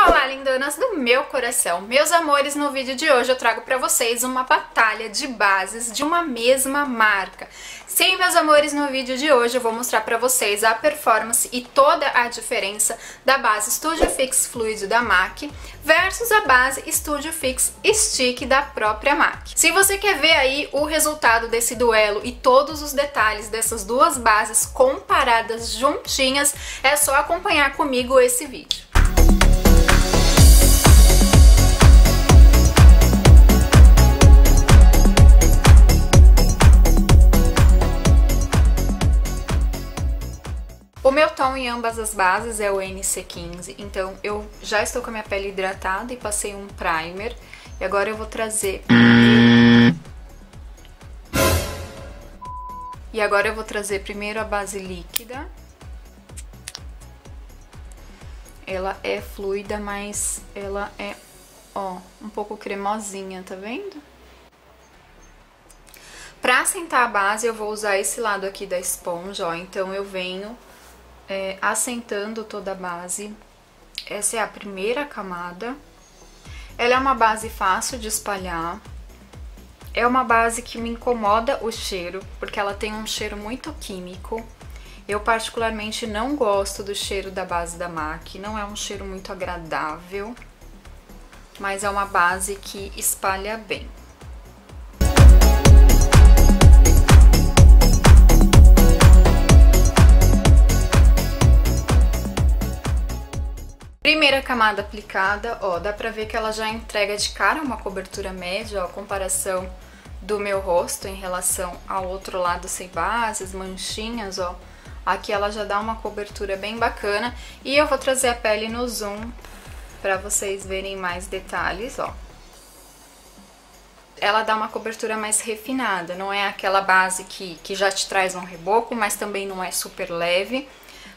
Olá, lindonas do meu coração! Meus amores, no vídeo de hoje eu trago pra vocês uma batalha de bases de uma mesma marca. Sim, meus amores, no vídeo de hoje eu vou mostrar pra vocês a performance e toda a diferença da base Studio Fix Fluid da MAC versus a base Studio Fix Stick da própria MAC. Se você quer ver aí o resultado desse duelo e todos os detalhes dessas duas bases comparadas juntinhas, é só acompanhar comigo esse vídeo. O meu tom em ambas as bases é o NC15, então eu já estou com a minha pele hidratada e passei um primer. E agora eu vou trazer... primeiro a base líquida. Ela é fluida, mas ela é, ó, um pouco cremosinha, tá vendo? Pra assentar a base eu vou usar esse lado aqui da esponja, ó, então eu venho... assentando toda a base. Essa é a primeira camada. Ela é uma base fácil de espalhar. É uma base que me incomoda o cheiro, porque ela tem um cheiro muito químico. Eu particularmente não gosto do cheiro da base da MAC, não é um cheiro muito agradável, mas é uma base que espalha bem. Primeira camada aplicada, ó, dá pra ver que ela já entrega de cara uma cobertura média, ó, a comparação do meu rosto em relação ao outro lado sem bases, manchinhas, ó. Aqui ela já dá uma cobertura bem bacana e eu vou trazer a pele no zoom pra vocês verem mais detalhes, ó. Ela dá uma cobertura mais refinada, não é aquela base que já te traz um reboco, mas também não é super leve.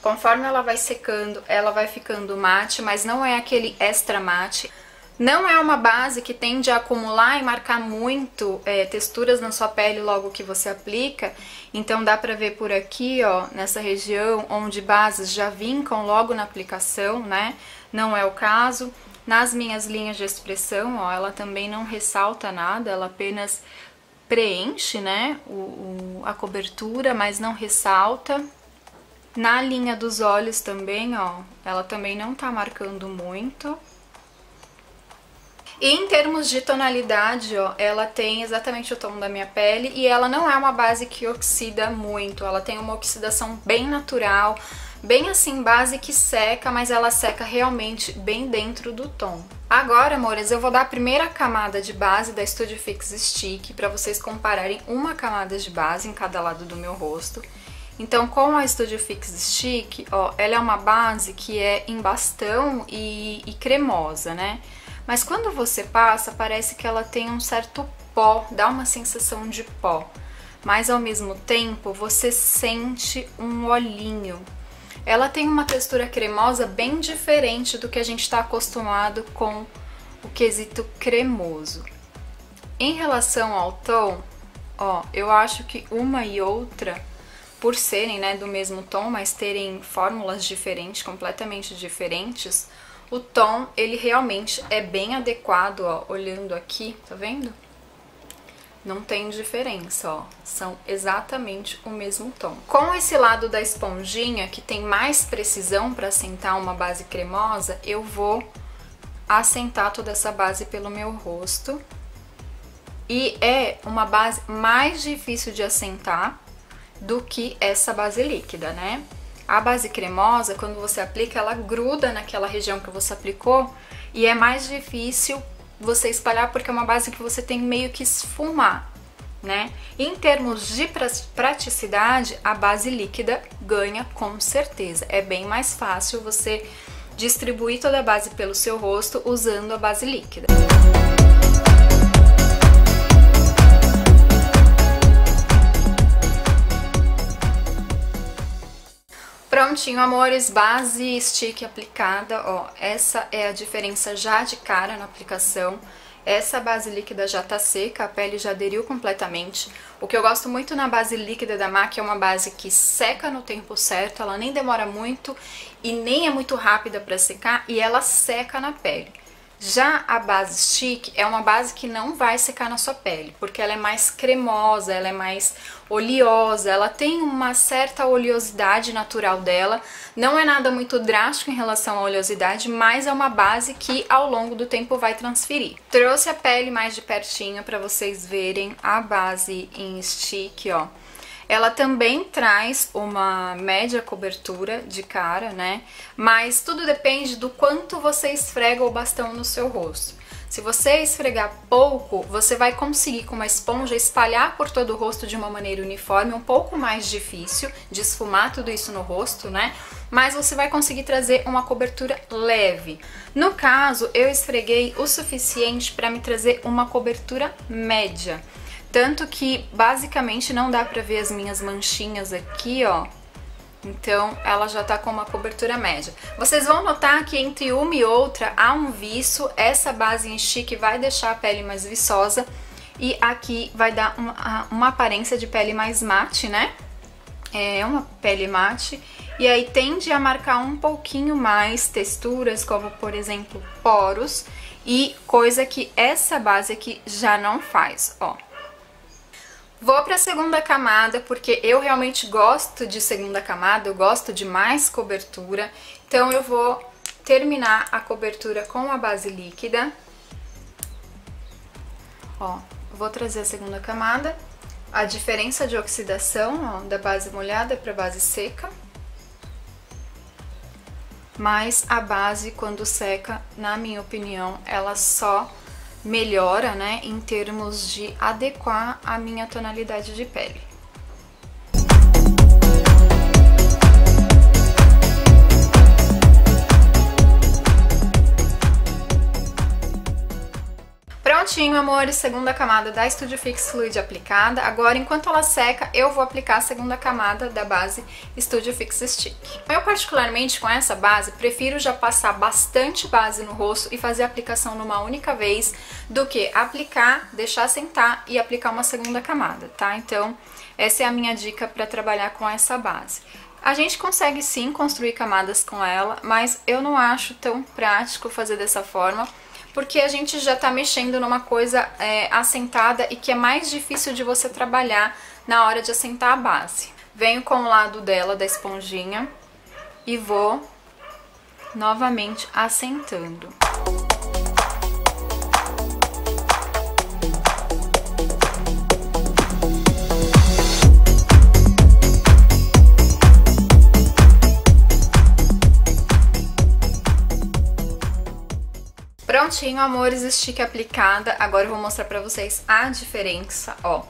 Conforme ela vai secando, ela vai ficando mate, mas não é aquele extra mate. Não é uma base que tende a acumular e marcar muito texturas na sua pele logo que você aplica. Então dá pra ver por aqui, ó, nessa região onde bases já vincam logo na aplicação, né? Não é o caso. Nas minhas linhas de expressão, ó, ela também não ressalta nada, ela apenas preenche, né, a cobertura, mas não ressalta. Na linha dos olhos também, ó, ela também não tá marcando muito. E em termos de tonalidade, ó, ela tem exatamente o tom da minha pele e ela não é uma base que oxida muito, ela tem uma oxidação bem natural, bem assim, base que seca, mas ela seca realmente bem dentro do tom. Agora, amores, eu vou dar a primeira camada de base da Studio Fix Stick para vocês compararem uma camada de base em cada lado do meu rosto. Então, com a Studio Fix Stick, ó, ela é uma base que é em bastão e cremosa, né? Mas quando você passa, parece que ela tem um certo pó, dá uma sensação de pó. Mas ao mesmo tempo, você sente um olhinho. Ela tem uma textura cremosa bem diferente do que a gente está acostumado com o quesito cremoso. Em relação ao tom, ó, eu acho que uma e outra... por serem, né, do mesmo tom, mas terem fórmulas diferentes, completamente diferentes, o tom, ele realmente é bem adequado, ó, olhando aqui, tá vendo? Não tem diferença, ó, são exatamente o mesmo tom. Com esse lado da esponjinha, que tem mais precisão para assentar uma base cremosa, eu vou assentar toda essa base pelo meu rosto. E é uma base mais difícil de assentar do que essa base líquida, né? A base cremosa, quando você aplica, ela gruda naquela região que você aplicou e é mais difícil você espalhar porque é uma base que você tem meio que esfumar, né? Em termos de praticidade, a base líquida ganha com certeza. É bem mais fácil você distribuir toda a base pelo seu rosto usando a base líquida. Prontinho, amores, base stick aplicada, ó, essa é a diferença já de cara na aplicação. essa base líquida já tá seca, a pele já aderiu completamente. O que eu gosto muito na base líquida da MAC é uma base que seca no tempo certo, ela nem demora muito e nem é muito rápida para secar e ela seca na pele. Já a base Stick é uma base que não vai secar na sua pele, porque ela é mais cremosa, ela é mais oleosa, ela tem uma certa oleosidade natural dela, não é nada muito drástico em relação à oleosidade, mas é uma base que ao longo do tempo vai transferir. Trouxe a pele mais de pertinho para vocês verem a base em stick, ó. Ela também traz uma média cobertura de cara, né? Mas tudo depende do quanto você esfrega o bastão no seu rosto. Se você esfregar pouco, você vai conseguir com uma esponja espalhar por todo o rosto de uma maneira uniforme, um pouco mais difícil de esfumar tudo isso no rosto, né? Mas você vai conseguir trazer uma cobertura leve. No caso, eu esfreguei o suficiente para me trazer uma cobertura média. Tanto que basicamente não dá pra ver as minhas manchinhas aqui, ó. Então ela já tá com uma cobertura média. Vocês vão notar que entre uma e outra há um viço. Essa base em stick vai deixar a pele mais viçosa. E aqui vai dar uma aparência de pele mais mate, né? É uma pele mate. E aí tende a marcar um pouquinho mais texturas, como por exemplo poros. E coisa que essa base aqui já não faz, ó. Vou para a segunda camada, porque eu realmente gosto de segunda camada, eu gosto de mais cobertura. Então eu vou terminar a cobertura com a base líquida. Ó, vou trazer a segunda camada. A diferença de oxidação, ó, da base molhada para a base seca. Mas a base, quando seca, na minha opinião, ela só melhora, né, em termos de adequar a minha tonalidade de pele. Prontinho, amores, segunda camada da Studio Fix Fluid aplicada. Agora, enquanto ela seca, eu vou aplicar a segunda camada da base Studio Fix Stick. Eu, particularmente, com essa base, prefiro já passar bastante base no rosto e fazer a aplicação numa única vez, do que aplicar, deixar sentar e aplicar uma segunda camada, tá? Então, essa é a minha dica para trabalhar com essa base. A gente consegue sim construir camadas com ela, mas eu não acho tão prático fazer dessa forma, porque a gente já tá mexendo numa coisa assentada e que é mais difícil de você trabalhar na hora de assentar a base. Venho com o lado dela, da esponjinha, e vou novamente assentando. Prontinho, amores, stick aplicada. Agora eu vou mostrar pra vocês a diferença, ó.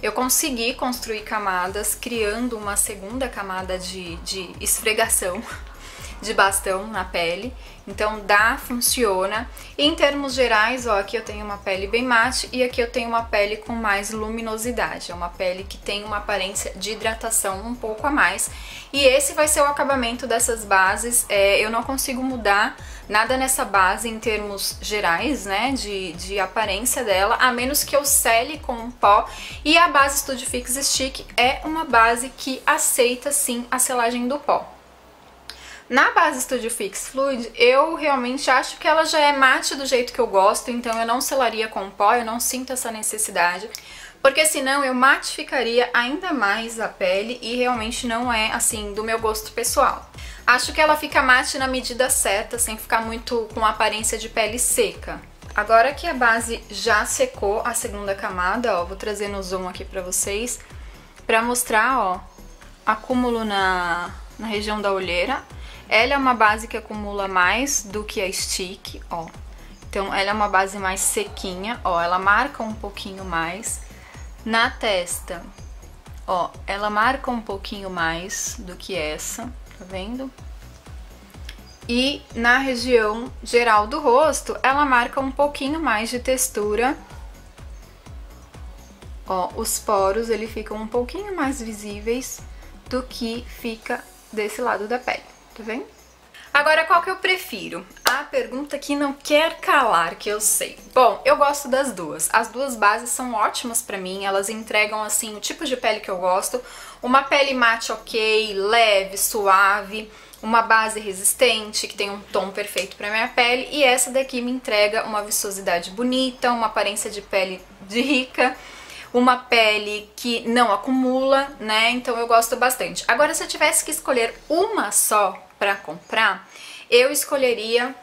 Eu consegui construir camadas criando uma segunda camada de esfregação de bastão na pele. Então funciona. E em termos gerais, ó, aqui eu tenho uma pele bem mate e aqui eu tenho uma pele com mais luminosidade. É uma pele que tem uma aparência de hidratação um pouco a mais. E esse vai ser o acabamento dessas bases. Eu não consigo mudar nada nessa base em termos gerais, né, de aparência dela, a menos que eu sele com um pó. E a base Studio Fix Stick é uma base que aceita sim a selagem do pó. Na base Studio Fix Fluid, eu realmente acho que ela já é mate do jeito que eu gosto, então eu não selaria com pó, eu não sinto essa necessidade, porque senão eu matificaria ainda mais a pele e realmente não é, assim, do meu gosto pessoal. Acho que ela fica mate na medida certa, sem ficar muito com aparência de pele seca. Agora que a base já secou a segunda camada, ó, vou trazer no zoom aqui pra vocês, pra mostrar, ó, acúmulo na região da olheira. Ela é uma base que acumula mais do que a stick, ó. Então ela é uma base mais sequinha, ó, ela marca um pouquinho mais. Na testa, ó, ela marca um pouquinho mais do que essa, tá vendo? E na região geral do rosto, ela marca um pouquinho mais de textura. Ó, os poros, ele ficam um pouquinho mais visíveis do que fica desse lado da pele, tá vendo? Agora, qual que eu prefiro? A pergunta que não quer calar, que eu sei. Bom, eu gosto das duas. As duas bases são ótimas pra mim, elas entregam, assim, o tipo de pele que eu gosto. Uma pele mate ok, leve, suave, uma base resistente, que tem um tom perfeito pra minha pele. E essa daqui me entrega uma viçosidade bonita, uma aparência de pele de rica, uma pele que não acumula, né? Então eu gosto bastante. Agora, se eu tivesse que escolher uma só pra comprar, eu escolheria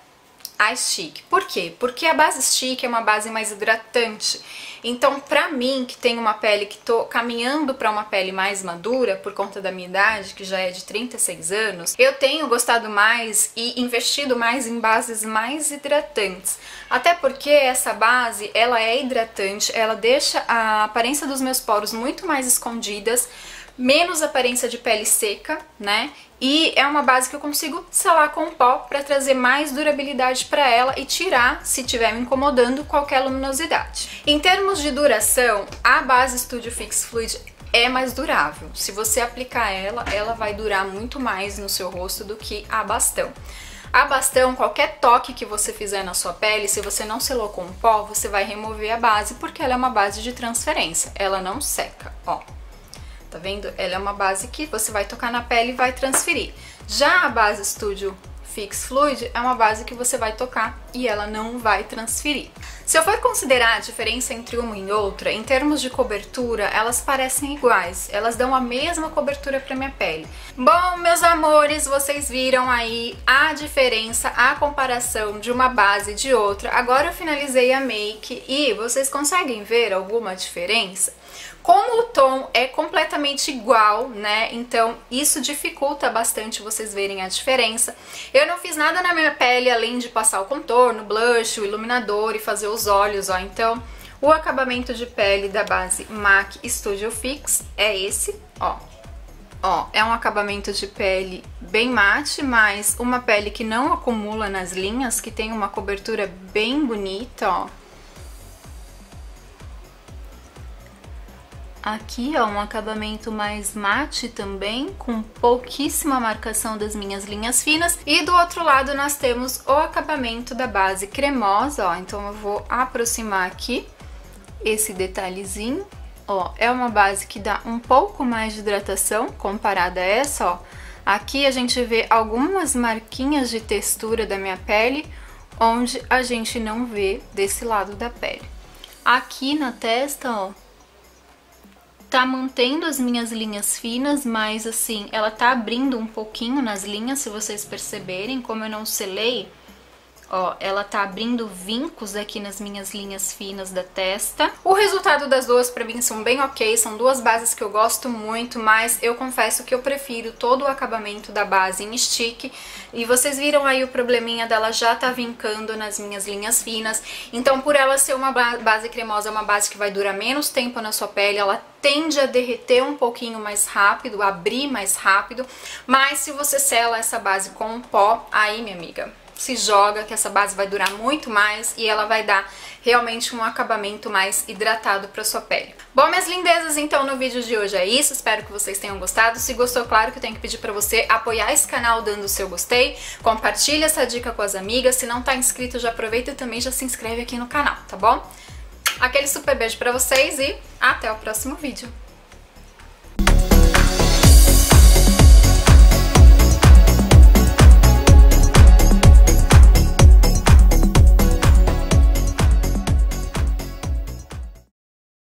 a Stick. Por quê? Porque a base Stick é uma base mais hidratante. Então, pra mim, que tenho uma pele que tô caminhando pra uma pele mais madura, por conta da minha idade, que já é de 36 anos, eu tenho gostado mais e investido mais em bases mais hidratantes. Até porque essa base, ela é hidratante, ela deixa a aparência dos meus poros muito mais escondidas, menos aparência de pele seca, né? E é uma base que eu consigo selar com pó para trazer mais durabilidade para ela e tirar, se estiver me incomodando, qualquer luminosidade. Em termos de duração, a base Studio Fix Fluid é mais durável. Se você aplicar ela, ela vai durar muito mais no seu rosto do que a bastão. A bastão, qualquer toque que você fizer na sua pele, se você não selou com pó, você vai remover a base, porque ela é uma base de transferência, ela não seca, ó. Tá vendo? Ela é uma base que você vai tocar na pele e vai transferir. Já a base Studio Fix Fluid é uma base que você vai tocar e ela não vai transferir. Se eu for considerar a diferença entre uma e outra, em termos de cobertura, elas parecem iguais. Elas dão a mesma cobertura para minha pele. Bom, meus amores, vocês viram aí a diferença, a comparação de uma base e de outra. Agora eu finalizei a make e vocês conseguem ver alguma diferença? Como o tom é completamente igual, né, então isso dificulta bastante vocês verem a diferença. Eu não fiz nada na minha pele além de passar o contorno, blush, o iluminador e fazer os olhos, ó. Então o acabamento de pele da base MAC Studio Fix é esse, ó. Ó, é um acabamento de pele bem mate, mas uma pele que não acumula nas linhas, que tem uma cobertura bem bonita, ó. Aqui, ó, um acabamento mais mate também, com pouquíssima marcação das minhas linhas finas. E do outro lado nós temos o acabamento da base cremosa, ó. Então eu vou aproximar aqui esse detalhezinho. Ó, é uma base que dá um pouco mais de hidratação comparada a essa, ó. Aqui a gente vê algumas marquinhas de textura da minha pele, onde a gente não vê desse lado da pele. Aqui na testa, ó, tá mantendo as minhas linhas finas, mas assim, ela tá abrindo um pouquinho nas linhas, se vocês perceberem, como eu não selei, ó, ela tá abrindo vincos aqui nas minhas linhas finas da testa. O resultado das duas pra mim são bem ok, são duas bases que eu gosto muito, mas eu confesso que eu prefiro todo o acabamento da base em stick. E vocês viram aí o probleminha dela já tá vincando nas minhas linhas finas. Então, por ela ser uma base cremosa, é uma base que vai durar menos tempo na sua pele, ela tende a derreter um pouquinho mais rápido, abrir mais rápido. Mas se você sela essa base com um pó, aí, minha amiga, se joga, que essa base vai durar muito mais e ela vai dar realmente um acabamento mais hidratado para sua pele. Bom, minhas lindezas, então no vídeo de hoje é isso, espero que vocês tenham gostado. Se gostou, claro que eu tenho que pedir para você apoiar esse canal dando o seu gostei, compartilha essa dica com as amigas, se não tá inscrito já aproveita e também já se inscreve aqui no canal, tá bom? Aquele super beijo para vocês e até o próximo vídeo.